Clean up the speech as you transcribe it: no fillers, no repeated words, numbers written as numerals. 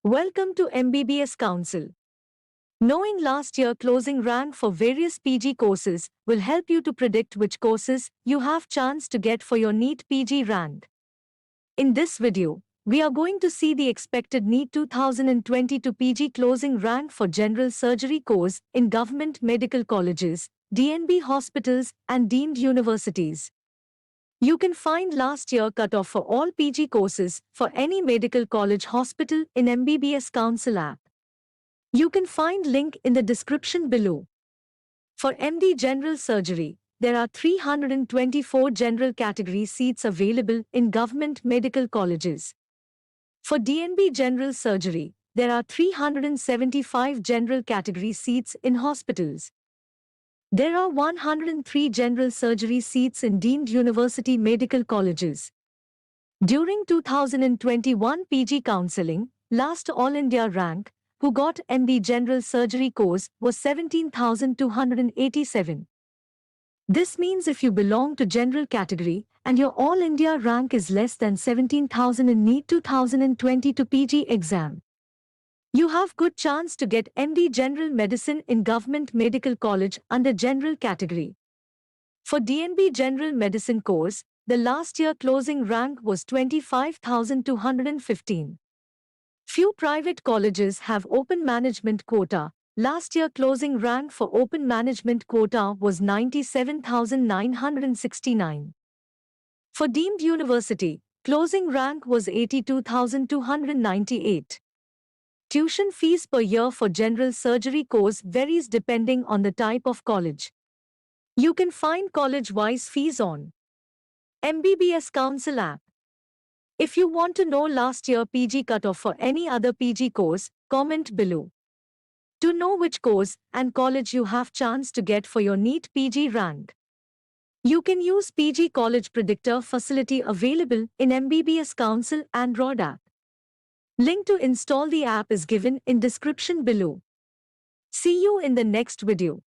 Welcome to MBBS Council. Knowing last year closing rank for various PG courses will help you to predict which courses you have chance to get for your NEET PG rank. In this video, we are going to see the expected NEET 2022 PG closing rank for general surgery course in government medical colleges, DNB hospitals and deemed universities. You can find last year cutoff for all PG courses for any medical college hospital in MBBSCouncil app. You can find link in the description below. For MD General Surgery, there are 324 general category seats available in government medical colleges. For DNB General Surgery, there are 375 general category seats in hospitals. There are 103 general surgery seats in deemed university medical colleges. During 2021 PG Counselling, last All India rank, who got MD General Surgery course was 17,287. This means if you belong to general category and your All India rank is less than 17,000 in NEET 2022 PG exam, you have good chance to get MD General Medicine in Government Medical College under General category. For DNB General Medicine course, the last year closing rank was 25,215. Few private colleges have open management quota. Last year closing rank for open management quota was 97,969. For deemed university, closing rank was 82,298. Tuition fees per year for general surgery course varies depending on the type of college. You can find college-wise fees on MBBSCouncil app. If you want to know last year PG cutoff for any other PG course, comment below. To know which course and college you have chance to get for your NEET PG rank, you can use PG College Predictor facility available in MBBSCouncil Android App. Link to install the app is given in description below. See you in the next video.